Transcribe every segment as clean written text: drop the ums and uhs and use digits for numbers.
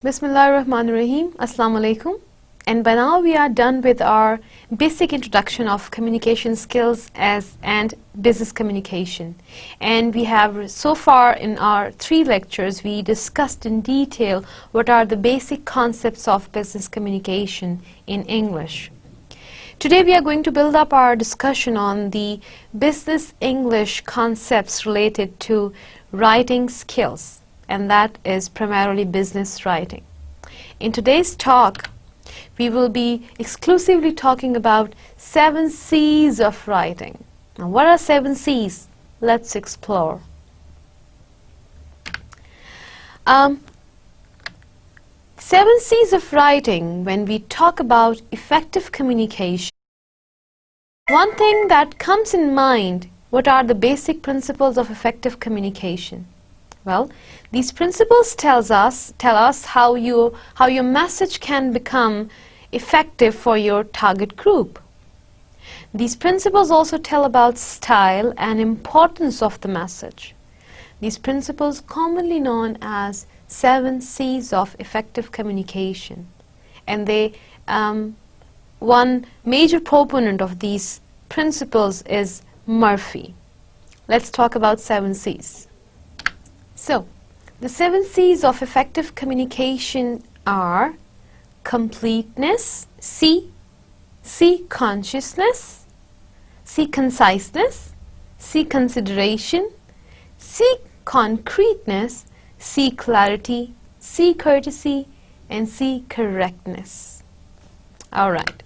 Bismillahirrahmanirrahim. Assalamu alaikum. And by now we are done with our basic introduction of communication skills and business communication. And we have so far in our 3 lectures we discussed in detail what are the basic concepts of business communication in English. Today we are going to build up our discussion on the business English concepts related to writing skills, and that is primarily business writing. In today's talk, we will be exclusively talking about 7 C's of writing. Now, what are 7 C's? Let's explore. 7 C's of writing, when we talk about effective communication, one thing that comes in mind, what are the basic principles of effective communication? Well, these principles tell us how your message can become effective for your target group. These principles also tell about style and importance of the message. These principles commonly known as 7 C's of effective communication. And one major proponent of these principles is Murphy. Let's talk about 7 C's. So, the 7 C's of effective communication are completeness, C, consciousness, C, conciseness, C, consideration, C, concreteness, C, clarity, C, courtesy, and C, correctness. Alright.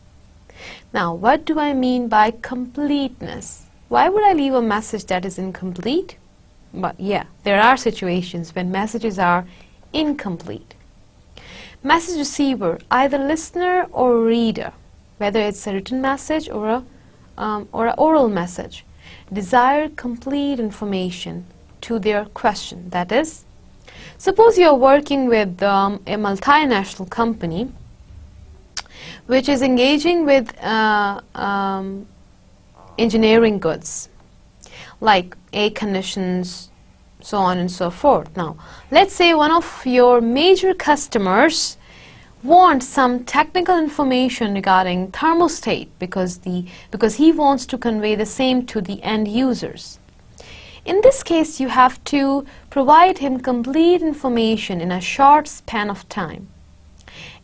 Now, what do I mean by completeness? Why would I leave a message that is incomplete? But yeah, there are situations when messages are incomplete. Message receiver, either listener or reader, whether it's a written message or an oral message, desire complete information to their question. That is, suppose you're working with a multinational company which is engaging with engineering goods, like air conditions, so on and so forth. Now, let's say one of your major customers wants some technical information regarding thermostat because he wants to convey the same to the end users. In this case, you have to provide him complete information in a short span of time.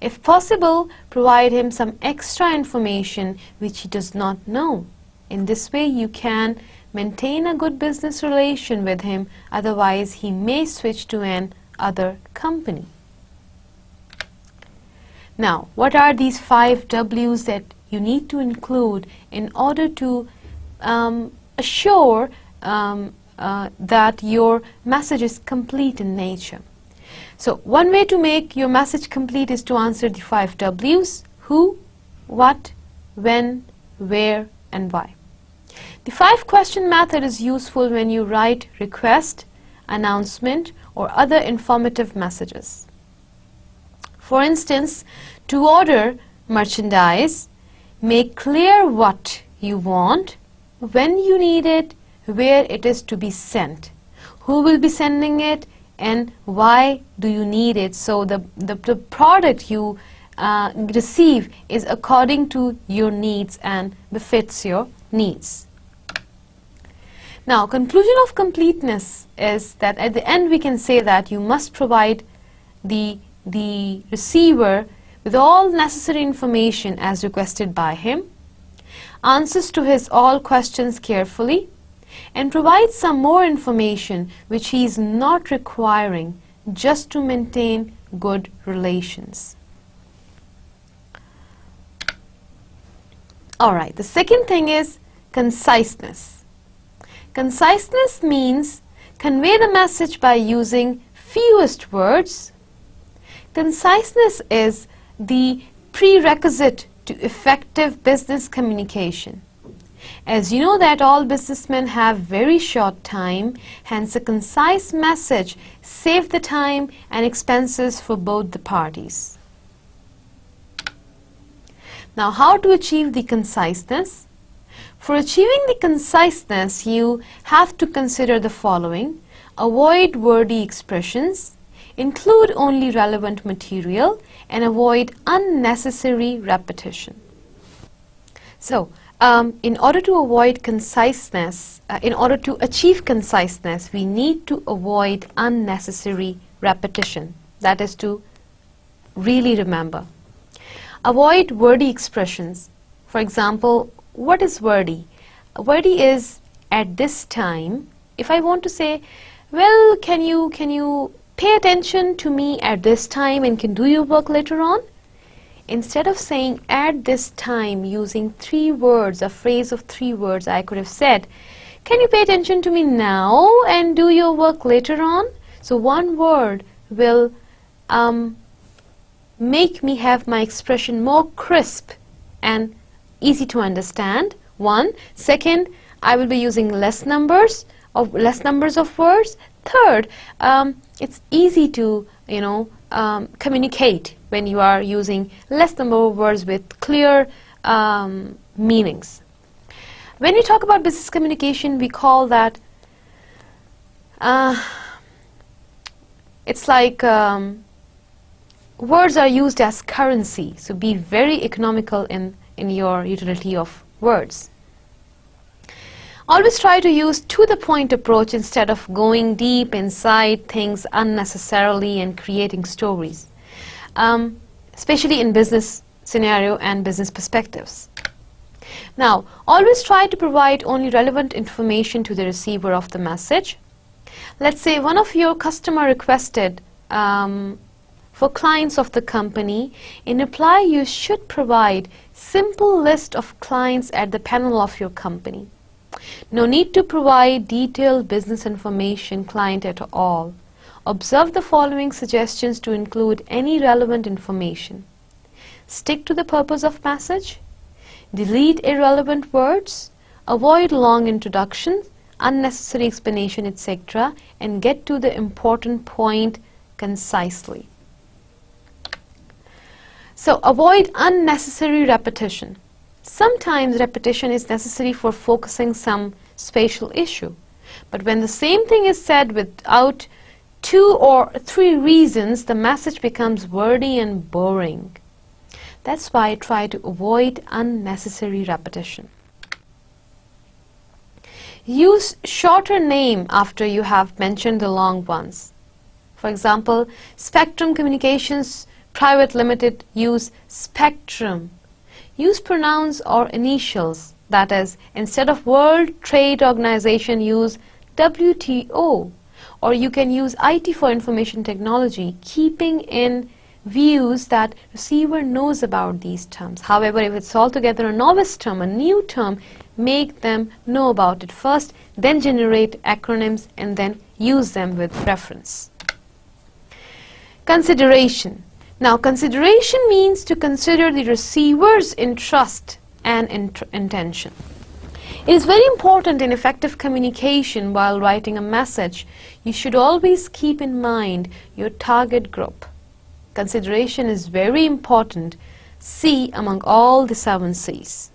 If possible, provide him some extra information which he does not know. In this way, you can maintain a good business relation with him, otherwise he may switch to an other company. Now, what are these 5 W's that you need to include in order to assure that your message is complete in nature? So, one way to make your message complete is to answer the 5 W's: who, what, when, where, and why. The 5 question method is useful when you write request, announcement, or other informative messages. For instance, to order merchandise, make clear what you want, when you need it, where it is to be sent, who will be sending it, and why do you need it, so the product you receive is according to your needs and befits your needs. Now, conclusion of completeness is that at the end we can say that you must provide the receiver with all necessary information as requested by him, answers to his all questions carefully, and provide some more information which he is not requiring just to maintain good relations. Alright, the second thing is conciseness. Conciseness means convey the message by using fewest words. Conciseness is the prerequisite to effective business communication. As you know that all businessmen have very short time, hence a concise message saves the time and expenses for both the parties. Now, how to achieve the conciseness? For achieving the conciseness, you have to consider the following: avoid wordy expressions, Include only relevant material and avoid unnecessary repetition. So, in order to avoid conciseness, in order to achieve conciseness, we need to avoid unnecessary repetition. That is to really remember. Avoid wordy expressions. For example, what is wordy? Wordy is at this time. If I want to say, well, can you pay attention to me at this time and can do your work later on? Instead of saying at this time using 3 words, a phrase of 3 words, I could have said, can you pay attention to me now and do your work later on? So one word will make me have my expression more crisp and easy to understand. One. Second, I will be using less numbers of words. Third, it's easy to communicate when you are using less number of words with clear meanings. When we talk about business communication, we call that it's like words are used as currency, so be very economical in your utility of words. Always try to use to-the-point approach instead of going deep inside things unnecessarily and creating stories, especially in business scenario and business perspectives. Now, always try to provide only relevant information to the receiver of the message. Let's say one of your customer requested for clients of the company. In reply, you should provide simple list of clients at the panel of your company. No need to provide detailed business information client at all. Observe the following suggestions to include any relevant information. Stick to the purpose of message. Delete irrelevant words. Avoid long introductions, unnecessary explanation, etc. and get to the important point concisely. So, avoid unnecessary repetition. Sometimes repetition is necessary for focusing some spatial issue. But when the same thing is said without 2 or 3 reasons, the message becomes wordy and boring. That's why I try to avoid unnecessary repetition. Use shorter name after you have mentioned the long ones. For example, Spectrum Communications Private Limited use Spectrum. Use pronouns or initials, that is, instead of World Trade Organization, use WTO, or you can use IT for information technology, keeping in views that receiver knows about these terms. However, if it's altogether a novice term, a new term, make them know about it first, then generate acronyms and then use them with reference. Consideration. Now, consideration means to consider the receiver's interest and intention. It is very important in effective communication while writing a message. You should always keep in mind your target group. Consideration is very important. C among all the 7 C's.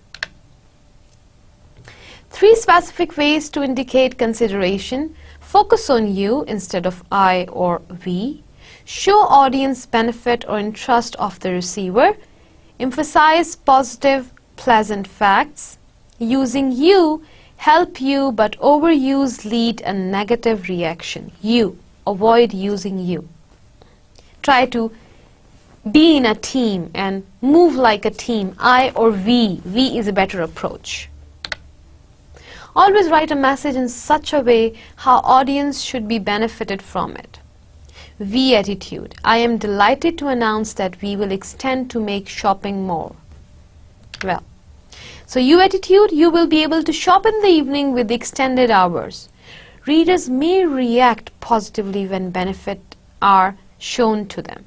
3 specific ways to indicate consideration. Focus on you instead of I or we. Show audience benefit or interest of the receiver. Emphasize positive, pleasant facts. Using you, help you, but overuse lead a negative reaction. You. Avoid using you. Try to be in a team and move like a team. I or we. We is a better approach. Always write a message in such a way how audience should be benefited from it. We attitude. I am delighted to announce that we will extend to make shopping more. Well, so you attitude, you will be able to shop in the evening with extended hours. Readers may react positively when benefit are shown to them.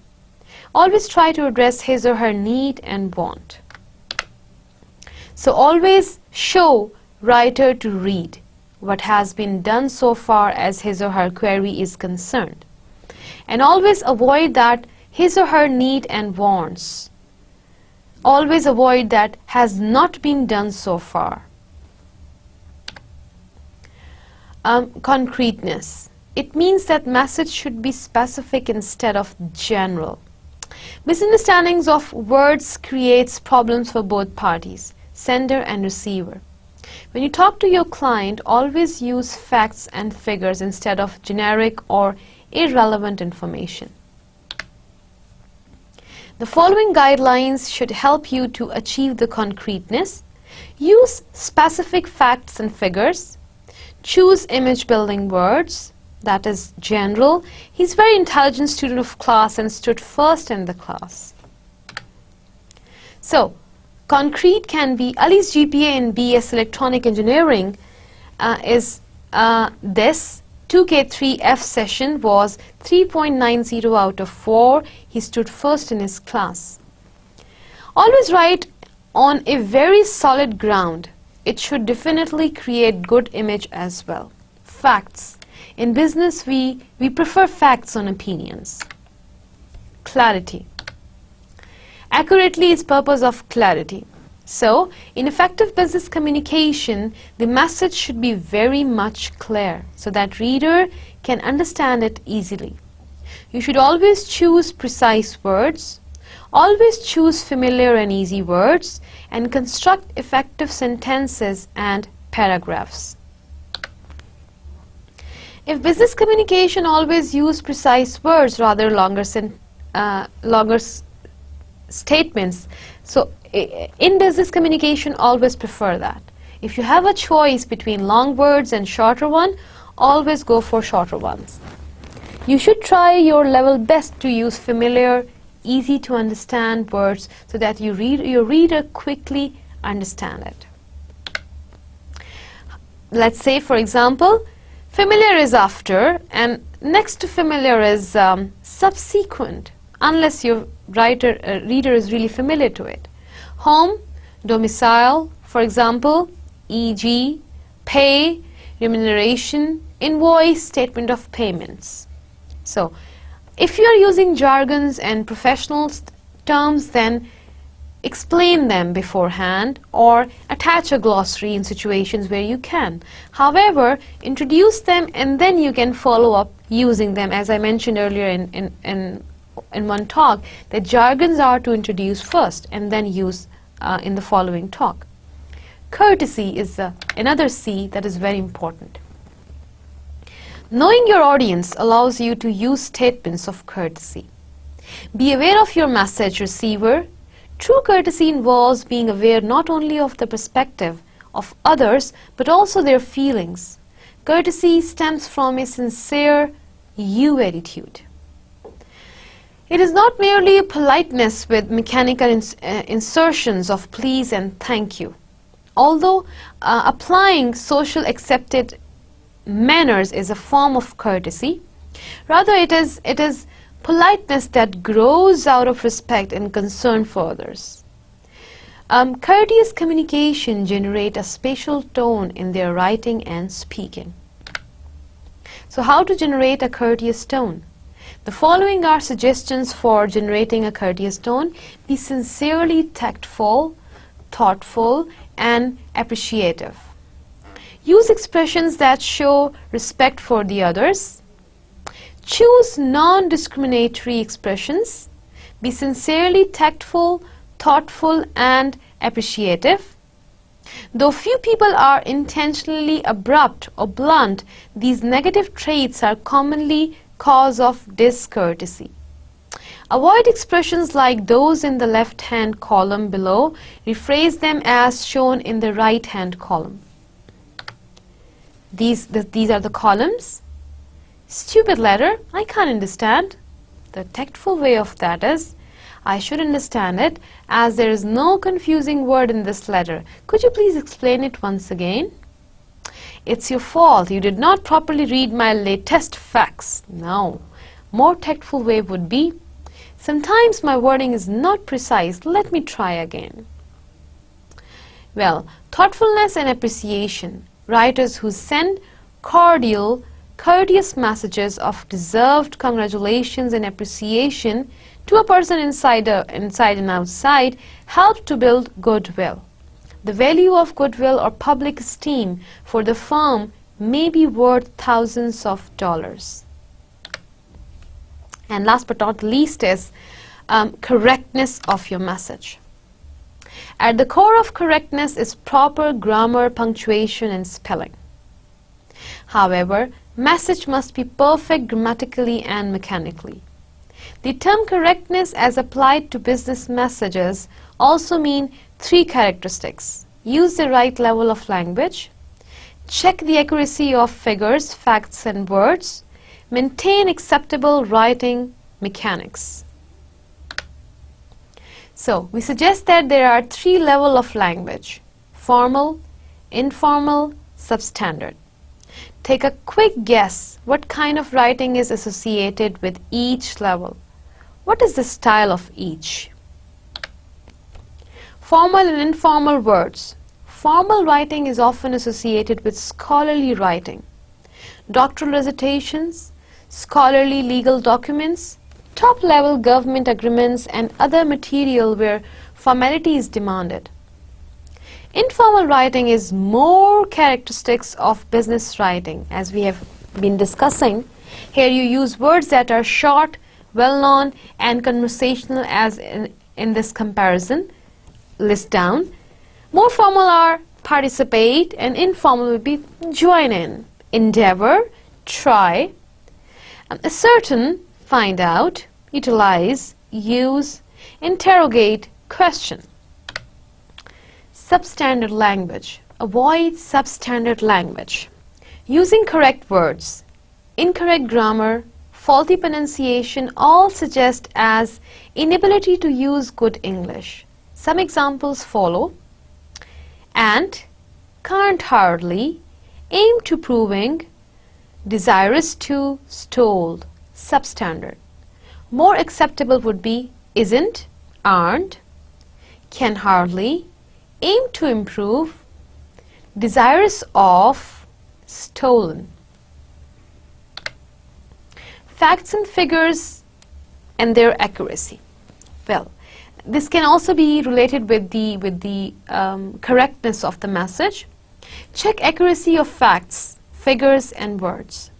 Always try to address his or her need and want. So always show writer to read what has been done so far as his or her query is concerned. And always avoid that his or her need and wants. Always avoid that has not been done so far. Concreteness. it means that message should be specific instead of general. Misunderstandings of words creates problems for both parties, sender and receiver. When you talk to your client, always use facts and figures instead of generic or irrelevant information. The following guidelines should help you to achieve the concreteness. Use specific facts and figures. Choose image building words, that is general. He's a very intelligent student of class and stood first in the class. So, concrete can be, Ali's GPA in BS Electronic Engineering is this. 2K3F session was 3.90 out of 4. He stood first in his class. Always write on a very solid ground. It should definitely create good image as well. Facts. In business, we prefer facts on opinions. Clarity. Accurately is purpose of clarity. So, in effective business communication, the message should be very much clear so that reader can understand it easily. You should always choose precise words, always choose familiar and easy words, and construct effective sentences and paragraphs. If business communication always use precise words rather longer statements, so in business communication always prefer that. If you have a choice between long words and shorter one, always go for shorter ones. You should try your level best to use familiar, easy to understand words so that your reader quickly understand it. Let's say, for example, familiar is after and next to familiar is subsequent, unless your reader is really familiar to it. Home, domicile, for example, e.g., pay, remuneration, invoice, statement of payments. So, if you are using jargons and professional terms, then explain them beforehand or attach a glossary in situations where you can. However, introduce them and then you can follow up using them, as I mentioned earlier in one talk, that jargons are to introduce first and then use in the following talk. Courtesy is another C that is very important. Knowing your audience allows you to use statements of courtesy. Be aware of your message receiver. True courtesy involves being aware not only of the perspective of others but also their feelings. Courtesy stems from a sincere you attitude. It is not merely a politeness with mechanical insertions of please and thank you. Although applying social accepted manners is a form of courtesy, rather it is politeness that grows out of respect and concern for others. Courteous communication generate a spatial tone in their writing and speaking. So how to generate a courteous tone? The following are suggestions for generating a courteous tone. Be sincerely tactful, thoughtful, and appreciative. Use expressions that show respect for the others. Choose non-discriminatory expressions. Be sincerely tactful, thoughtful, and appreciative. Though few people are intentionally abrupt or blunt, these negative traits are commonly cause of discourtesy. Avoid expressions like those in the left-hand column below. Rephrase them as shown in the right-hand column. These are the columns. Stupid letter, I can't understand. The tactful way of that is, I should understand it, as there is no confusing word in this letter. Could you please explain it once again? It's your fault. You did not properly read my latest facts. No. More tactful way would be, sometimes my wording is not precise. Let me try again. Well, thoughtfulness and appreciation. Writers who send cordial, courteous messages of deserved congratulations and appreciation to a person inside and outside help to build goodwill. The value of goodwill or public esteem for the firm may be worth thousands of dollars. And last but not least is correctness of your message. At the core of correctness is proper grammar, punctuation, and spelling. However, message must be perfect grammatically and mechanically. The term correctness as applied to business messages also mean three characteristics. Use the right level of language, check the accuracy of figures, facts, and words, maintain acceptable writing mechanics. So, we suggest that there are three levels of language: formal, informal, substandard. Take a quick guess what kind of writing is associated with each level. What is the style of each? Formal and informal words. Formal writing is often associated with scholarly writing, doctoral dissertations, scholarly legal documents, top-level government agreements, and other material where formality is demanded. Informal writing is more characteristics of business writing, as we have been discussing. Here you use words that are short, well-known, and conversational, as in this comparison list down. More formal are participate, and informal would be join in, endeavor, try, ascertain, find out, utilize, use, interrogate, question. Substandard language. Avoid substandard language. Using correct words, incorrect grammar, faulty pronunciation all suggest as inability to use good English. Some examples follow: and, can't hardly, aim to proving, desirous to, stole. Substandard. More acceptable would be isn't, aren't, can hardly, aim to improve, desirous of, stolen. Facts and figures and their accuracy. Well, this can also be related with the correctness of the message. Check accuracy of facts, figures, and words.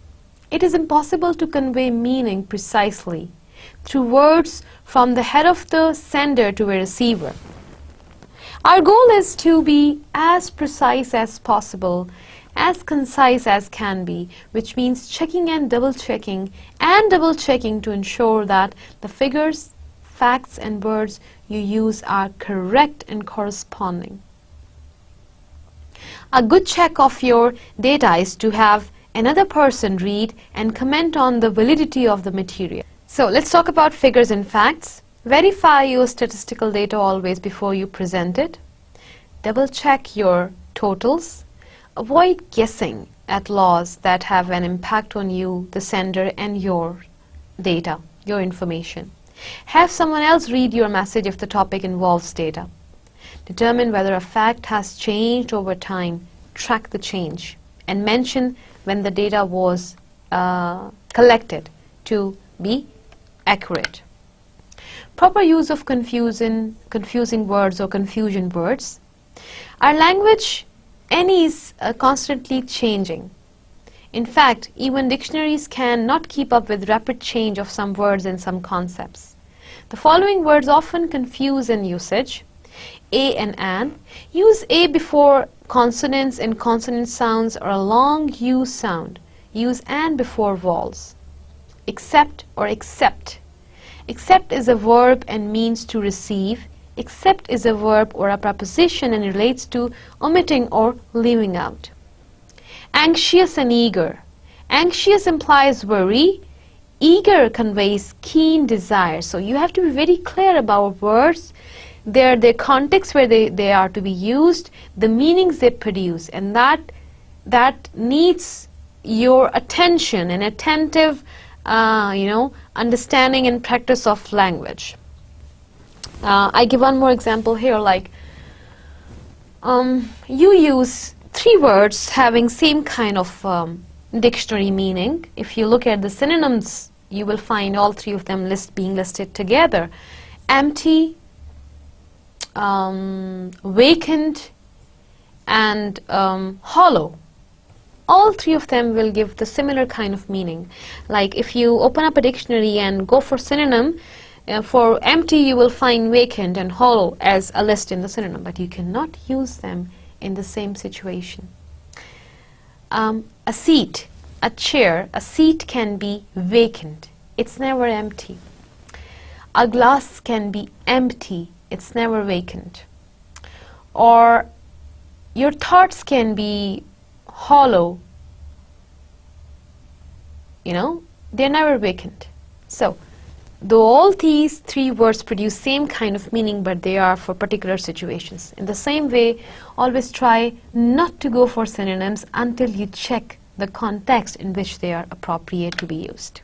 It is impossible to convey meaning precisely through words from the head of the sender to a receiver. Our goal is to be as precise as possible, as concise as can be, which means checking and double-checking to ensure that the figures, facts, and words you use are correct and corresponding. A good check of your data is to have another person read and comment on the validity of the material. So let's talk about figures and facts. Verify your statistical data always before you present it. Double check your totals. Avoid guessing at laws that have an impact on you, the sender, and your data, your information. Have someone else read your message if the topic involves data. Determine whether a fact has changed over time. Track the change and mention when the data was collected to be accurate. Proper use of confusing words or confusion words. Our language is constantly changing. In fact, even dictionaries cannot keep up with rapid change of some words and some concepts. The following words often confuse in usage: a and an. Use a before consonants and consonant sounds or a long U sound. Use an before vowels. Accept or accept. Accept is a verb and means to receive. Accept is a verb or a preposition and relates to omitting or leaving out. Anxious and eager. Anxious implies worry. Eager conveys keen desire. So you have to be very clear about words, their context where they are to be used, the meanings they produce, and that needs your attention and attentive understanding and practice of language. I give one more example here, like you use three words having same kind of dictionary meaning. If you look at the synonyms, you will find all three of them being listed together. Empty, vacant, and hollow. all three of them will give the similar kind of meaning. Like if you open up a dictionary and go for synonym, for empty you will find vacant and hollow as a list in the synonym, but you cannot use them in the same situation. A seat, a chair, a seat can be vacant. It's never empty. A glass can be empty. It's never vacant. Or your thoughts can be hollow. You know, they're never vacant. So, though all these three words produce same kind of meaning, but they are for particular situations. In the same way, always try not to go for synonyms until you check the context in which they are appropriate to be used.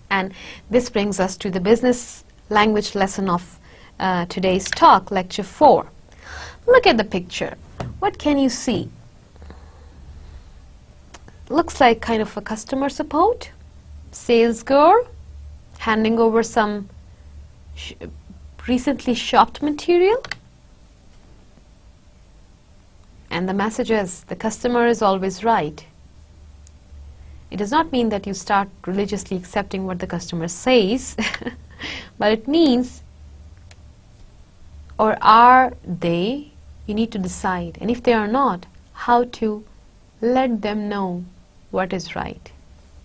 And this brings us to the business language lesson of today's talk, lecture 4. Look at the picture. What can you see? Looks like kind of a customer support, sales girl, handing over some recently shopped material. And the message is, the customer is always right. It does not mean that you start religiously accepting what the customer says, but it means, or are they, you need to decide. And if they are not, how to let them know what is right.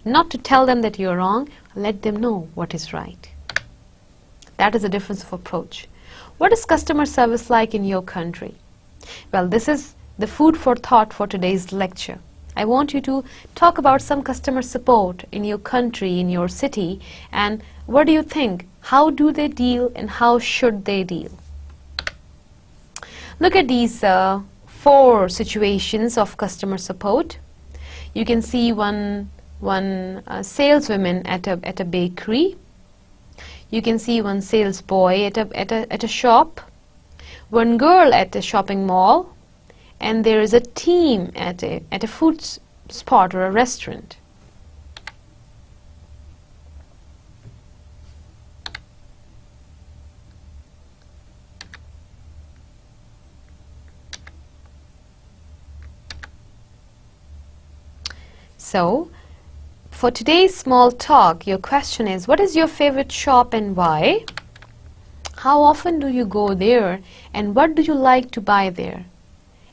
Not to tell them that you're wrong, let them know what is right. That is a difference of approach. What is customer service like in your country? Well, this is the food for thought for today's lecture. I want you to talk about some customer support in your country, in your city, and what do you think? How do they deal and how should they deal? Look at these 4 situations of customer support. You can see one saleswoman at a bakery. You can see one sales boy at a shop, one girl at a shopping mall, and there is a team at a food spot or a restaurant. So, for today's small talk, your question is, what is your favorite shop and why? How often do you go there and what do you like to buy there?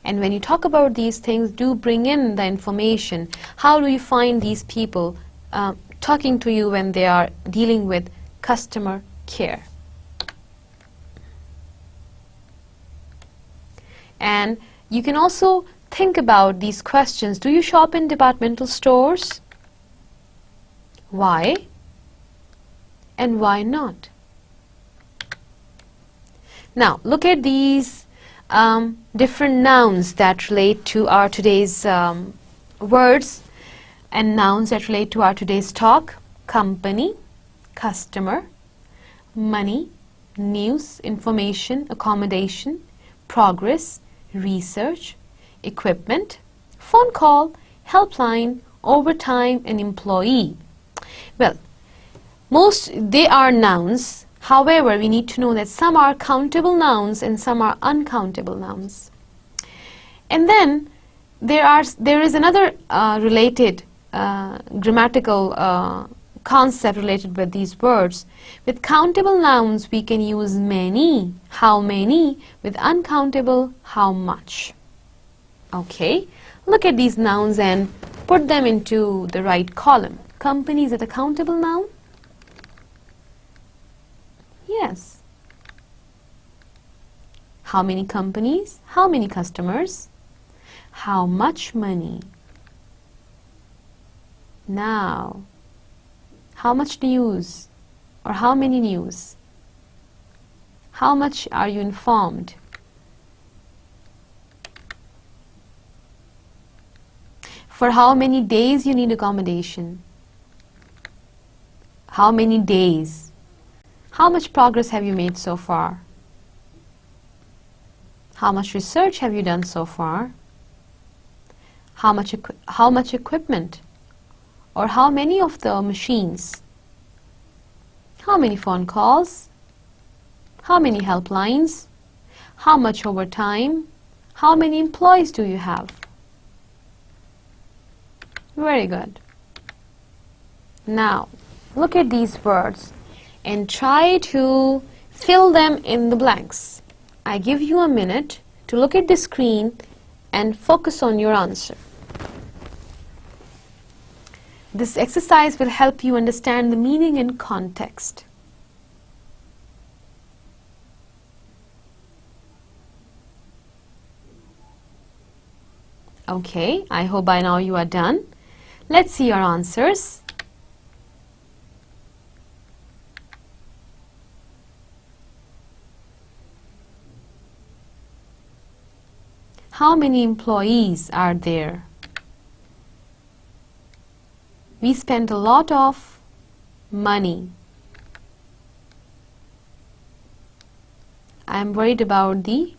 And when you talk about these things, do bring in the information. How do you find these people talking to you when they are dealing with customer care? And you can also think about these questions. Do you shop in departmental stores? Why? And why not? Now, look at these different nouns that relate to our today's words and nouns that relate to our today's talk. Company, customer, money, news, information, accommodation, progress, research, equipment, phone call, helpline, overtime, and employee. Well, they are nouns. However, we need to know that some are countable nouns and some are uncountable nouns. And then there is another related grammatical concept related with these words. With countable nouns, we can use many, how many. With uncountable, how much. Okay, look at these nouns and put them into the right column. Company, is it a countable noun? Yes. How many companies? How many customers? How much money? Now, how much news? Or how many news? How much are you informed? For how many days you need accommodation? How many days? How much progress have you made so far? How much research have you done so far? How much equipment? Or how many of the machines? How many phone calls? How many helplines? How much overtime? How many employees do you have? Very good. Now, look at these words and try to fill them in the blanks. I give you a minute to look at the screen and focus on your answer. This exercise will help you understand the meaning and context. Okay, I hope by now you are done. Let's see your answers. How many employees are there? We spent a lot of money. I am worried about the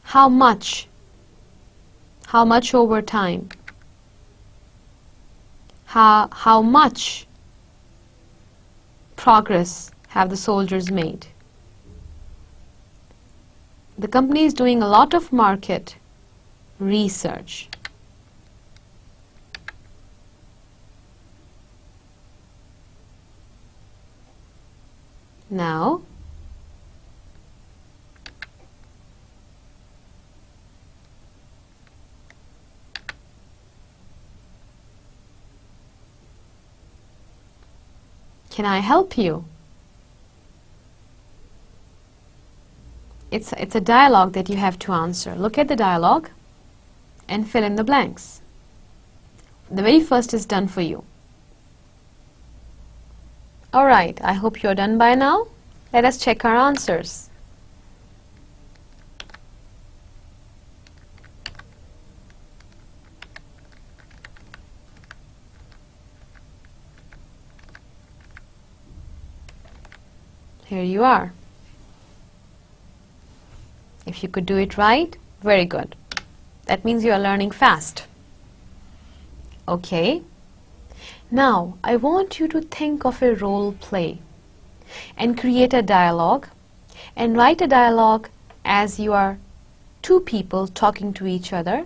how much over time, how much progress have the soldiers made. The company is doing a lot of market research. Now, can I help you? It's a dialogue that you have to answer. Look at the dialogue and fill in the blanks. The very first is done for you. Alright, I hope you're done by now. Let us check our answers. Here you are. If you could do it right, very good. That means you are learning fast. Okay. Now, I want you to think of a role play and create a dialogue and write a dialogue as you are two people talking to each other,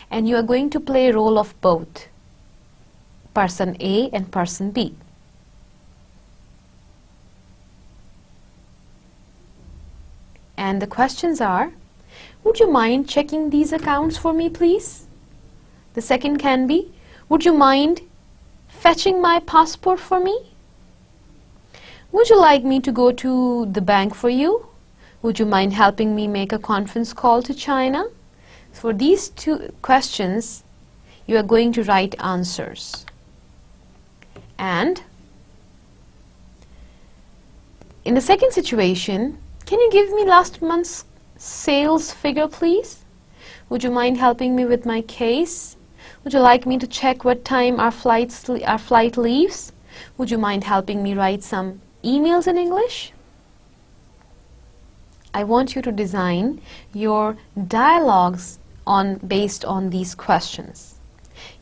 and you are going to play a role of both person A and person B. And the questions are, would you mind checking these accounts for me, please? The second can be, would you mind fetching my passport for me? Would you like me to go to the bank for you? Would you mind helping me make a conference call to China? For these two questions, you are going to write answers. And in the second situation, can you give me last month's sales figure, please? Would you mind helping me with my case? Would you like me to check what time our flight leaves? Would you mind helping me write some emails in English? I want you to design your dialogues based on these questions.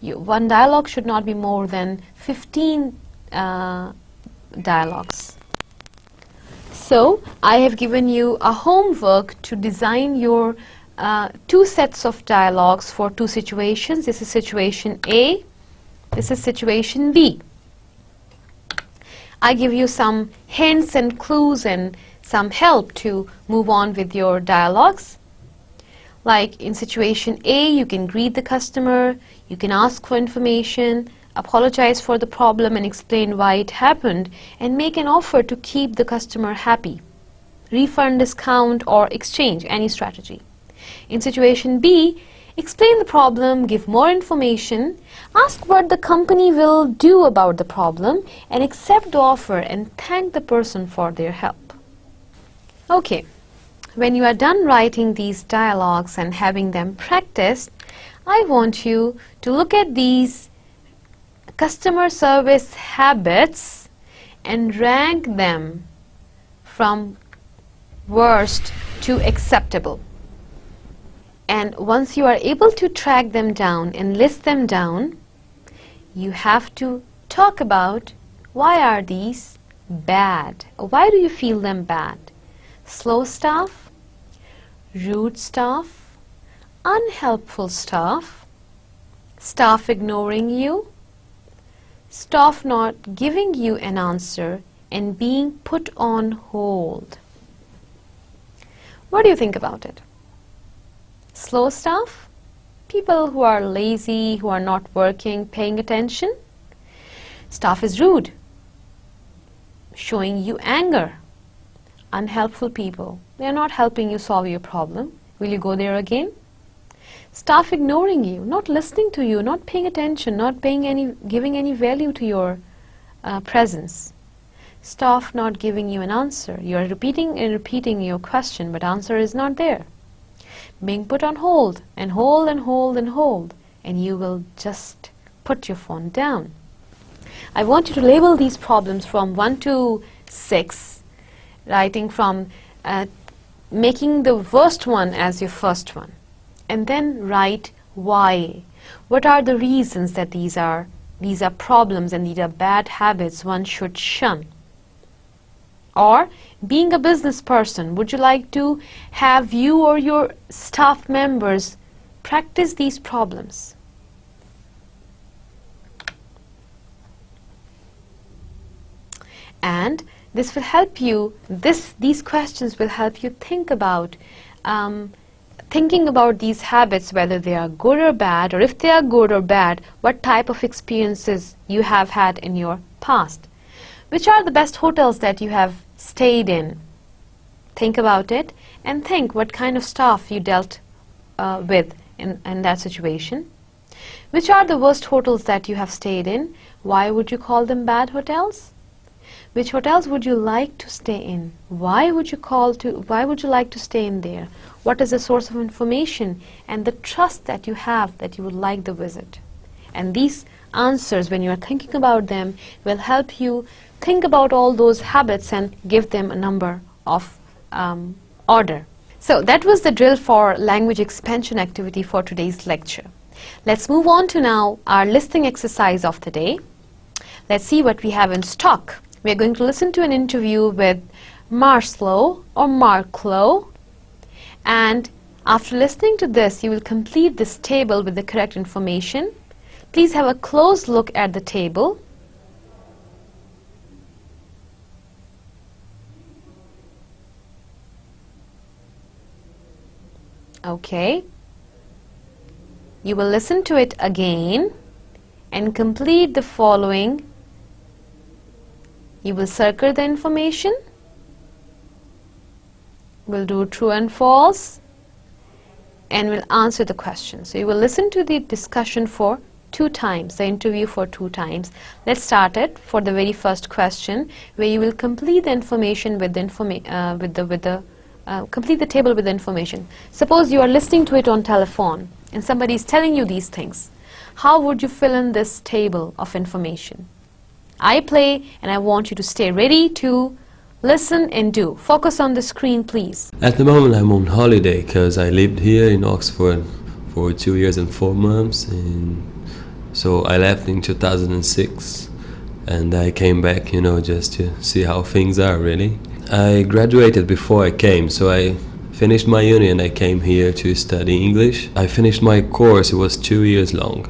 One dialogue should not be more than 15 dialogues. So, I have given you a homework to design your two sets of dialogues for two situations. This is situation A, this is situation B. I give you some hints and clues and some help to move on with your dialogues. Like in situation A, you can greet the customer, you can ask for information, apologize for the problem and explain why it happened, and make an offer to keep the customer happy. Refund, discount, or exchange, any strategy. In situation B, explain the problem, give more information, ask what the company will do about the problem, and accept the offer and thank the person for their help. Okay, when you are done writing these dialogues and having them practiced, I want you to look at these customer service habits and rank them from worst to acceptable. And once you are able to track them down and list them down, you have to talk about why are these bad? Why do you feel them bad? Slow staff, rude staff, unhelpful staff, staff ignoring you, staff not giving you an answer, and being put on hold. What do you think about it? Slow staff? People who are lazy, who are not working, paying attention? Staff is rude, showing you anger. Unhelpful people. They are not helping you solve your problem. Will you go there again? Staff ignoring you, not listening to you, not paying attention, not giving any value to your presence. Staff not giving you an answer. You are repeating and repeating your question, but answer is not there. Being put on hold and hold and hold and hold, and you will just put your phone down. I want you to label these problems from 1 to 6, writing from making the worst one as your first one, and then write why. What are the reasons that these are problems and these are bad habits one should shun? Or, being a business person, would you like to have you or your staff members practice these problems? And this will help you, these questions will help you think about thinking about these habits, whether they are good or bad, or if they are good or bad, what type of experiences you have had in your past. Which are the best hotels that you have stayed in? Think about it and think what kind of staff you dealt with in that situation. Which are the worst hotels that you have stayed in? Why would you call them bad hotels? Which hotels would you like to stay in? Why would you like to stay in there? What is the source of information and the trust that you have that you would like the visit? And these answers, when you are thinking about them, will help you think about all those habits and give them a number of order. So that was the drill for language expansion activity for today's lecture. Let's move on to now our listening exercise of the day. Let's see what we have in stock. We are going to listen to an interview with Marcelo or Marklo, and after listening to this, you will complete this table with the correct information. Please have a close look at the table. Okay. You will listen to it again and complete the following. You will circle the information. We'll do true and false, and we'll answer the question. So you will listen to the discussion for 2 times, the interview for 2 times. Let's start it for the very first question, where you will complete the information with complete the table with the information. Suppose you are listening to it on telephone, and somebody is telling you these things. How would you fill in this table of information? I play, and I want you to stay ready to listen and do. Focus on the screen, please. At the moment I'm on holiday because I lived here in Oxford for 2 years and 4 months, and so I left in 2006 and I came back, just to see how things are really. I graduated before I came, so I finished my uni and I came here to study English. I finished my course, it was 2 years long.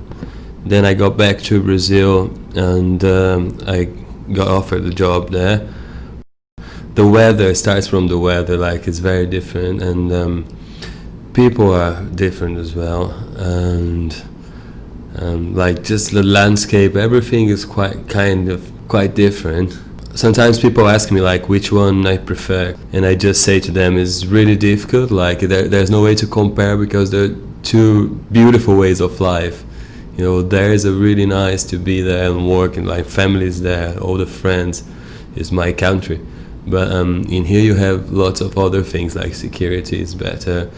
Then I got back to Brazil and I got offered a job there. The weather starts from the weather, like it's very different, and people are different as well, and like just the landscape, everything is quite different. Sometimes people ask me like which one I prefer, and I just say to them it's really difficult, like there's no way to compare because they're 2 beautiful ways of life. There is a really nice to be there and work, and like families there, all the friends, is my country. But in here you have lots of other things, like security is better,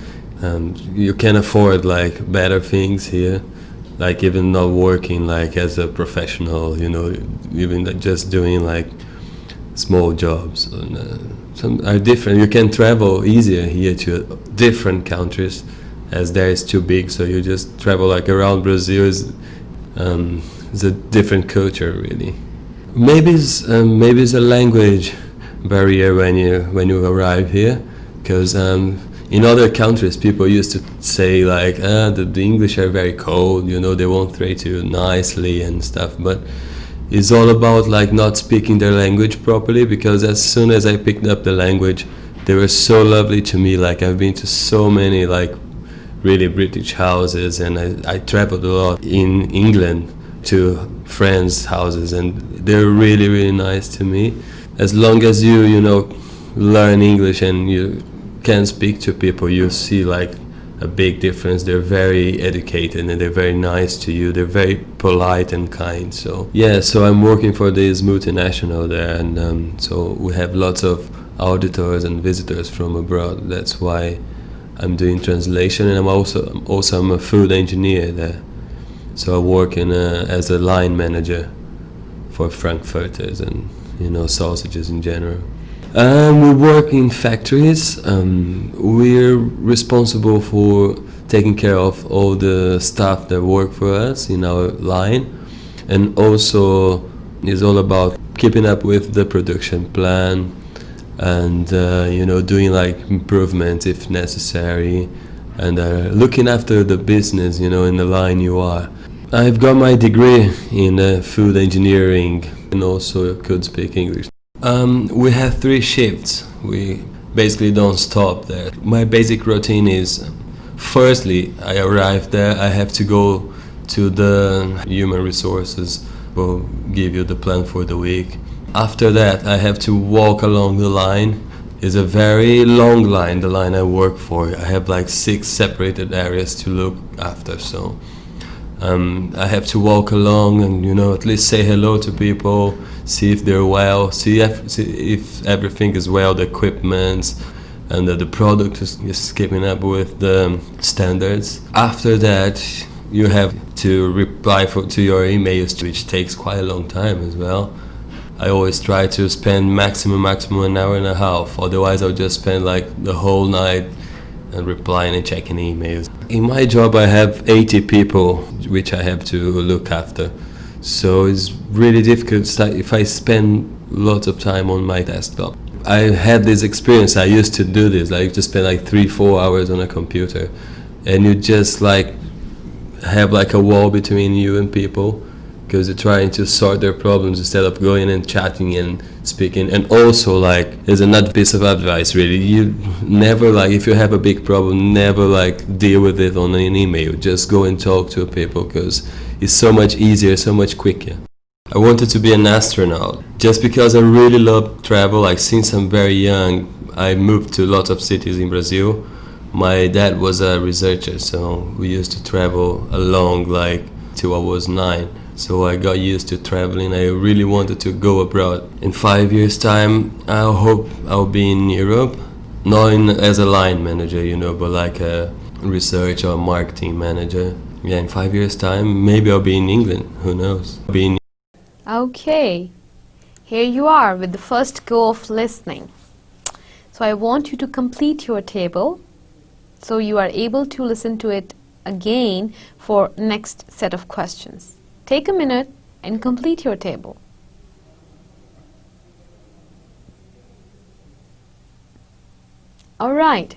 you can afford like better things here, like even not working like as a professional, even like just doing like small jobs. Some are different. You can travel easier here to different countries, as there is too big, so you just travel like around Brazil. Is a different culture really. Maybe it's a language barrier when you arrive here, because in other countries, people used to say like, the English are very cold, you know, they won't treat you nicely and stuff. But it's all about like not speaking their language properly, because as soon as I picked up the language, they were so lovely to me. Like I've been to so many like really British houses, and I traveled a lot in England to friends' houses, and they're really, really nice to me. As long as you know, learn English and you can speak to people, you see like a big difference. They're very educated and they're very nice to you. They're very polite and kind. So yeah, so I'm working for this multinational there, and so we have lots of auditors and visitors from abroad. That's why I'm doing translation, and I'm a food engineer there. So I work as a line manager for frankfurters and, you know, sausages in general. We work in factories. We're responsible for taking care of all the staff that work for us in our line, and also it's all about keeping up with the production plan and you know, doing like improvements if necessary, and looking after the business, you know, in the line you are. I've got my degree in food engineering and also could speak English. We have 3 shifts. We basically don't stop there. My basic routine is, firstly, I arrive there, I have to go to the human resources, will give you the plan for the week. After that, I have to walk along the line. It's a very long line, the line I work for. I have like 6 separated areas to look after, so I have to walk along and, you know, at least say hello to people, see if they're well, see if everything is well, the equipment and the product is keeping up with the standards. After that, you have to reply to your emails, which takes quite a long time as well. I always try to spend maximum an hour and a half, otherwise I'll just spend like the whole night and replying and checking emails. In my job I have 80 people which I have to look after, so it's really difficult if I spend lots of time on my desktop. I had this experience, I used to do this, I used to spend like 3-4 hours on a computer, and you just like have like a wall between you and people, because you're trying to sort their problems instead of going and chatting and speaking. And also, like, there's another piece of advice really, you never, like, if you have a big problem, never like deal with it on an email. Just go and talk to people, because it's so much easier, so much quicker. I wanted to be an astronaut just because I really love travel. Like, since I'm very young, I moved to lots of cities in Brazil. My dad was a researcher, so we used to travel along like till I was 9. So I got used to traveling. I really wanted to go abroad. In 5 years' time, I hope I'll be in Europe, not as a line manager, you know, but like a research or marketing manager. Yeah, in 5 years' time, maybe I'll be in England. Who knows? Okay, here you are with the first go of listening. So I want you to complete your table so you are able to listen to it again for next set of questions. Take a minute and complete your table. All right.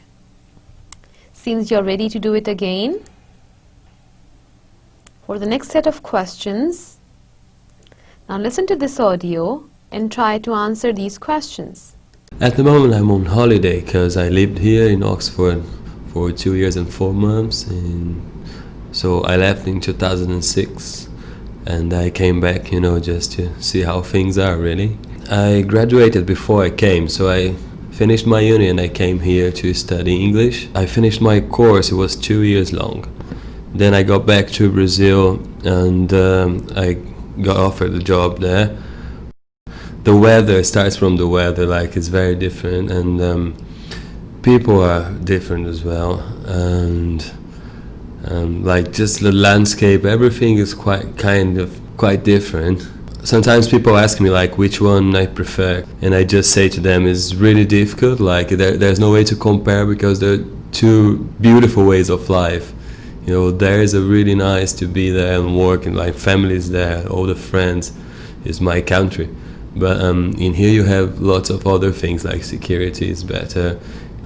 Since you're ready to do it again, for the next set of questions, now listen to this audio and try to answer these questions. At the moment I'm on holiday because I lived here in Oxford for 2 years and 4 months, and so I left in 2006. And I came back, you know, just to see how things are, really. I graduated before I came, so I finished my uni and I came here to study English. I finished my course, it was 2 years long. Then I got back to Brazil and I got offered a job there. The weather starts from the weather, like it's very different, and people are different as well. And like just the landscape, everything is quite different. Sometimes people ask me like which one I prefer, and I just say to them it's really difficult, like there's no way to compare, because they're 2 beautiful ways of life. You know, there is a really nice to be there and work, and like families there, all the friends, is my country. But in here you have lots of other things, like security is better,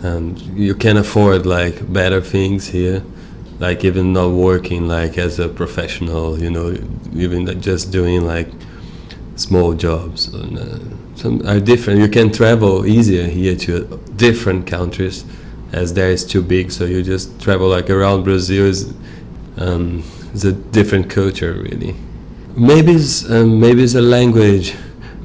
You can afford like better things here, like even not working like as a professional, you know, even just doing like small jobs. And, some are different. You can travel easier here to different countries, as there is too big. So you just travel like around Brazil. It's a different culture, really. Maybe it's a language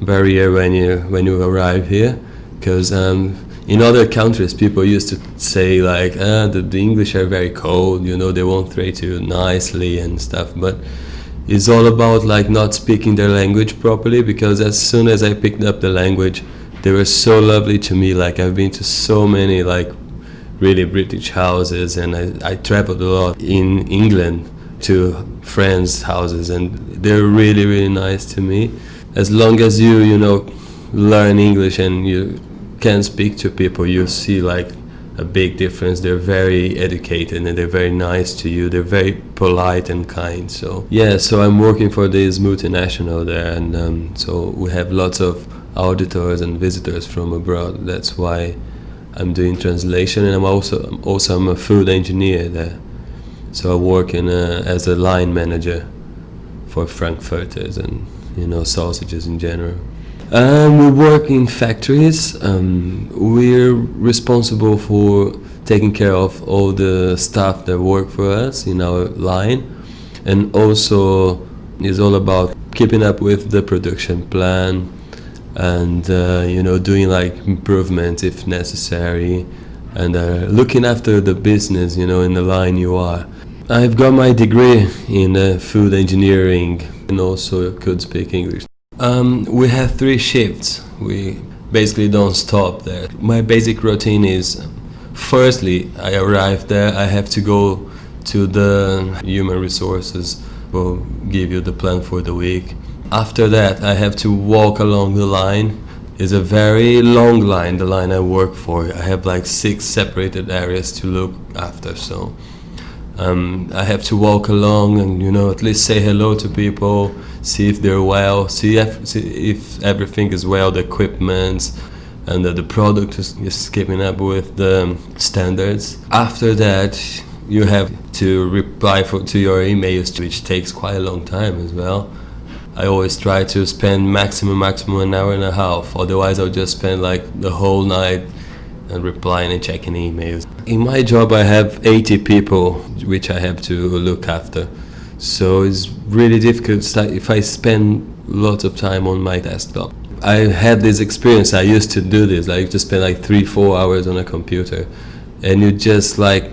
barrier when you arrive here, because in other countries people used to say like the English are very cold, you know, they won't treat you nicely and stuff, but it's all about like not speaking their language properly, because as soon as I picked up the language, they were so lovely to me. Like I've been to so many like really British houses, and I traveled a lot in England to friends' houses, and they're really, really nice to me. As long as you know, learn English and you can speak to people, you see like a big difference. They're very educated and they're very nice to you. They're very polite and kind. So yeah, so I'm working for this multinational there, and so we have lots of auditors and visitors from abroad. That's why I'm doing translation, and I'm a food engineer there. So I work as a line manager for frankfurters and, you know, sausages in general. We work in factories. We're responsible for taking care of all the staff that work for us in our line, and also it's all about keeping up with the production plan and you know, doing like improvements if necessary, and looking after the business, you know, in the line you are. I've got my degree in food engineering and also could speak English. We have 3 shifts. We basically don't stop there. My basic routine is, firstly, I arrive there, I have to go to the human resources who will give you the plan for the week. After that, I have to walk along the line. It's a very long line, the line I work for. I have like 6 separated areas to look after, so I have to walk along and, you know, at least say hello to people, see if they're well, see if everything is well, the equipment and the product is keeping up with the standards. After that, you have to reply to your emails, which takes quite a long time as well. I always try to spend maximum an hour and a half, otherwise I'll just spend like the whole night and replying and checking emails. In my job I have 80 people which I have to look after, so it's really difficult if I spend lots of time on my desktop. I had this experience, I used to do this, I used to spend like 3-4 hours on a computer, and you just like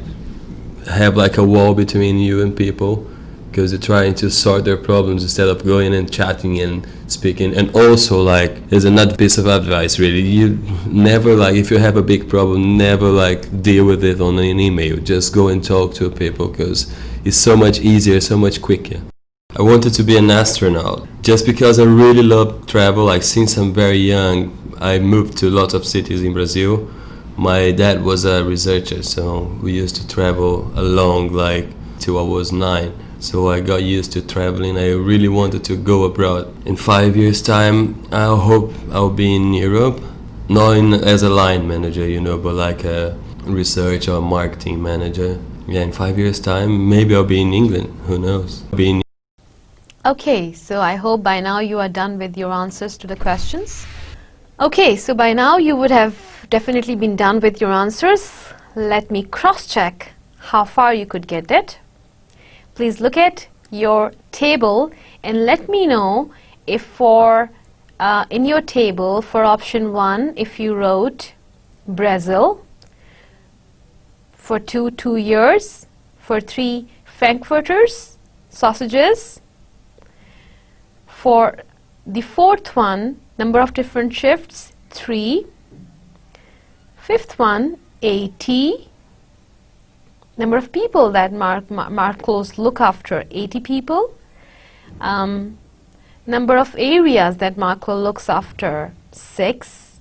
have like a wall between you and people, because you're trying to sort their problems instead of going and chatting and speaking. And also, like, there's another piece of advice, really. You never, like, if you have a big problem, never, like, deal with it on an email. Just go and talk to people, because it's so much easier, so much quicker. I wanted to be an astronaut just because I really love travel. Like, since I'm very young, I moved to lots of cities in Brazil. My dad was a researcher, so we used to travel along, like, till I was 9. So I got used to traveling. I really wanted to go abroad. In 5 years' time, I hope I'll be in Europe, not as a line manager, you know, but like a research or marketing manager. Yeah, in 5 years' time, maybe I'll be in England. Who knows? Okay, so I hope by now you are done with your answers to the questions. Okay, so by now you would have definitely been done with your answers. Let me cross-check how far you could get it. Please look at your table and let me know if in your table for option 1, if you wrote Brazil, for 2 years, for 3 frankfurters, sausages, for the 4th one, number of different shifts, 3, 5th one, 80, number of people that Marcos look after, 80 people. Number of areas that Marco looks after, 6.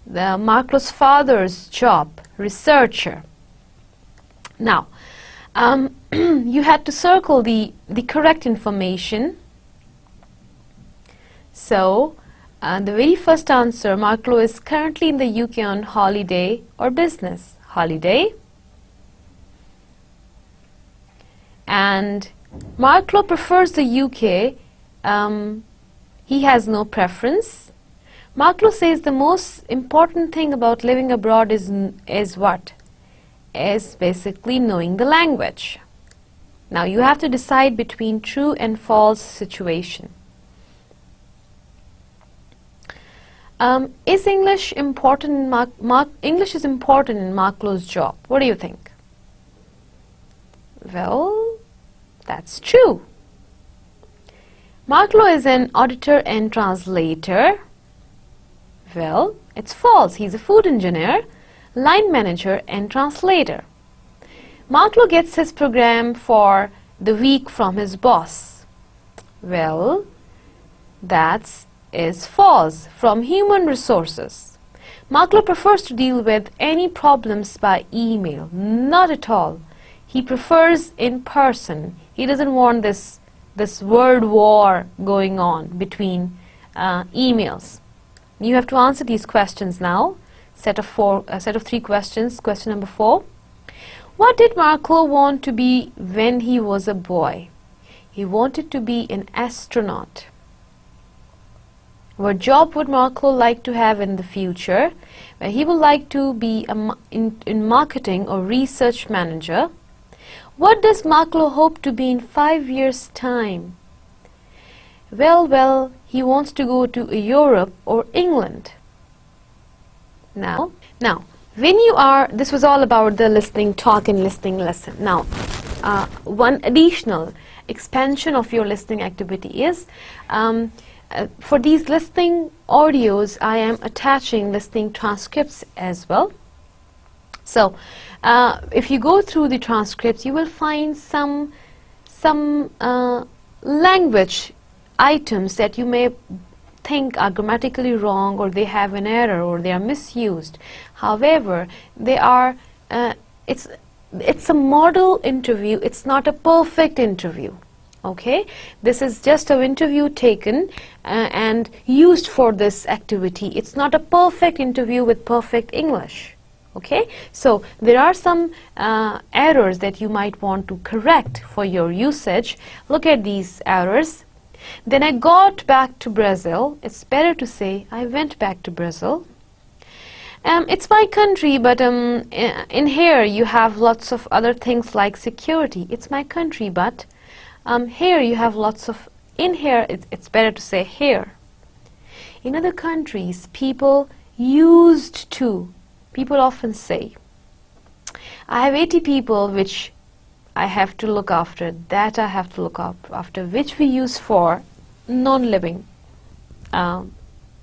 The Marco's father's job, researcher. Now, you had to circle the correct information. So, The very first answer, Marklo is currently in the UK on holiday or business. Holiday. And Marklo prefers the UK. He has no preference. Marklo says the most important thing about living abroad is what? Is basically knowing the language. Now you have to decide between true and false situation. Is English important in English is important in Marklo's job? What do you think? Well, that's true. Marklo is an auditor and translator. Well, it's false. He's a food engineer, line manager and translator. Marklo gets his program for the week from his boss. Well, that is false. From human resources. Marklo prefers to deal with any problems by email. Not at all. He prefers in person. He doesn't want this word war going on between emails. You have to answer these questions now. Set of 3 questions. Question number 4. What did Marklo want to be when he was a boy? He wanted to be an astronaut. What job would Marklo like to have in the future? Well, he would like to be in marketing or research manager. What does Marklo hope to be in 5 years' time? Well, he wants to go to Europe or England. Now, when you are, this was all about the listening talk and listening lesson. Now, one additional expansion of your listening activity is, for these listening audios, I am attaching listening transcripts as well. So, if you go through the transcripts, you will find some language items that you may think are grammatically wrong, or they have an error, or they are misused. However, they are it's a model interview. It's not a perfect interview. Okay, this is just an interview taken and used for this activity. It's not a perfect interview with perfect English. Okay, so there are some errors that you might want to correct for your usage. Look at these errors. Then I got back to Brazil. It's better to say I went back to Brazil. It's my country, but in here you have lots of other things like security. It's my country, but here you have lots of, in here it's better to say here. In other countries, people used to, people often say, I have 80 people which I have to look after, that I have to look after, which we use for non-living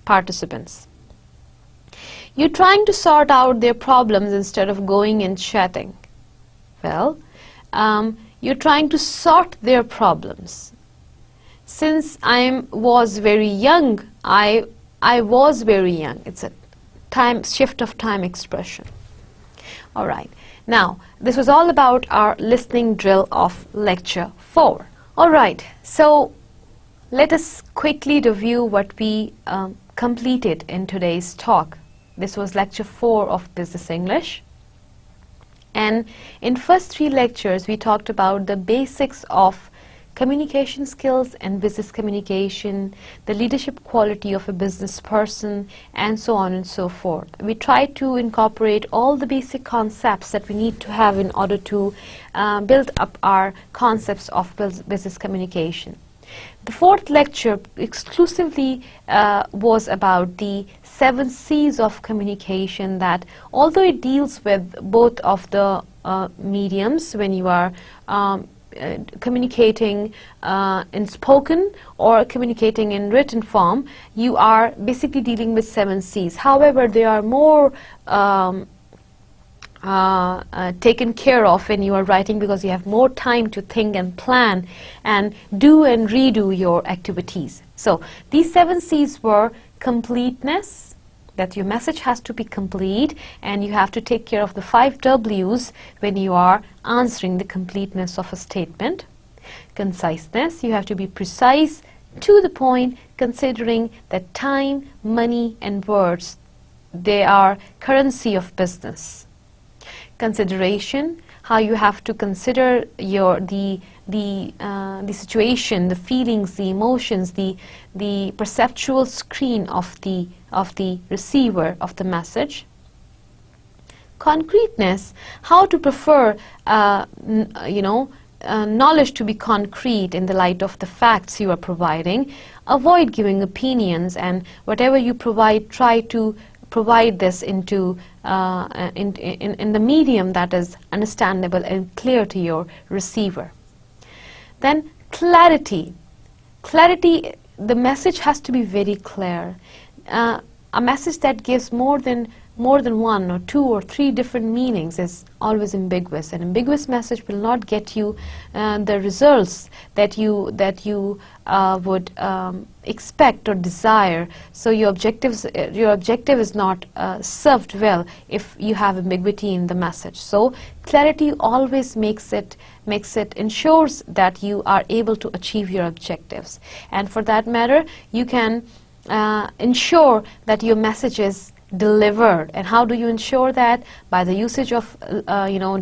participants. You're trying to sort out their problems instead of going and chatting. Well, you're trying to sort their problems. Since I was very young, I was very young. It's a shift of time expression. All right. Now, this was all about our listening drill of lecture 4. All right. So, let us quickly review what we completed in today's talk. This was lecture 4 of Business English. And in first 3 lectures, we talked about the basics of communication skills and business communication, the leadership quality of a business person, and so on and so forth. We tried to incorporate all the basic concepts that we need to have in order to build up our concepts of business communication. The 4th lecture exclusively was about the 7 C's of communication, that although it deals with both of the mediums when you are communicating in spoken or communicating in written form, you are basically dealing with 7 C's. However, they are more taken care of when you are writing, because you have more time to think and plan and do and redo your activities. So these 7 C's were completeness, that your message has to be complete, and you have to take care of the 5 W's when you are answering the completeness of a statement. Conciseness, you have to be precise, to the point, considering that time, money, and words, they are currency of business. Consideration, how you have to consider the situation, the feelings, the emotions, the perceptual screen of the receiver of the message. Concreteness, how to prefer knowledge to be concrete in the light of the facts you are providing. Avoid giving opinions, and whatever you provide, try to provide this into in the medium that is understandable and clear to your receiver. Then clarity. Clarity, the message has to be very clear. A message that gives more than one or two or three different meanings is always ambiguous. An ambiguous message will not get you the results that you would expect or desire. So your objective is not served well if you have ambiguity in the message. So clarity always ensures that you are able to achieve your objectives. And for that matter, you can ensure that your message is delivered. And how do you ensure that? By the usage of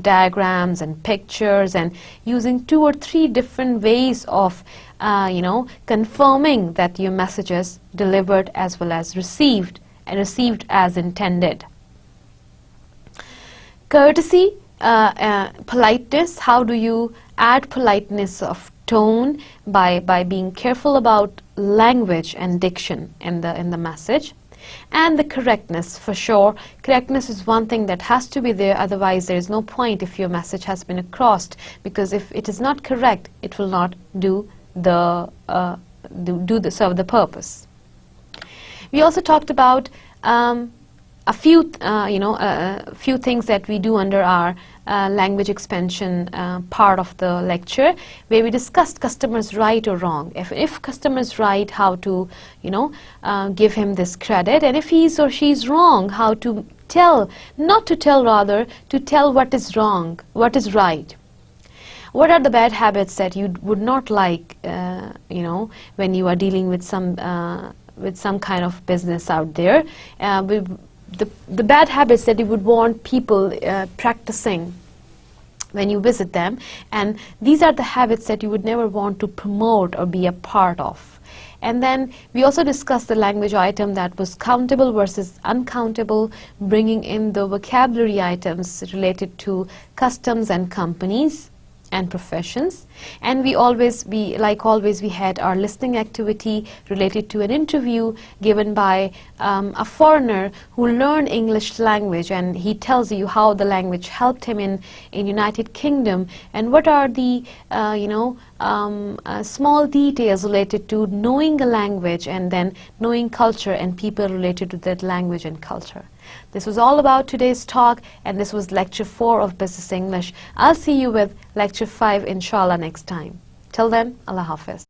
diagrams and pictures, and using 2 or 3 different ways of confirming that your message is delivered as well as received, and received as intended. Courtesy, politeness, how do you add politeness of tone? By being careful about language and diction in the message. And the correctness, for sure. Correctness is one thing that has to be there, otherwise there is no point if your message has been crossed, because if it is not correct, it will not serve the purpose. We also talked about a few things that we do under our language expansion part of the lecture, where we discussed customers right or wrong. If customers right, how to give him this credit, and if he's or she's wrong, how to tell, not to tell, rather to tell what is wrong, what is right. What are the bad habits that you would not like when you are dealing with some kind of business out there? The bad habits that you would want people practicing when you visit them, and these are the habits that you would never want to promote or be a part of. And then we also discussed the language item that was countable versus uncountable, bringing in the vocabulary items related to customs and companies and professions. And we had our listening activity related to an interview given by a foreigner who learned English language, and he tells you how the language helped him in United Kingdom, and what are the small details related to knowing a language and then knowing culture and people related to that language and culture. This was all about today's talk, and this was lecture 4 of Business English. I'll see you with lecture 5 inshallah next time. Till then, Allah Hafiz.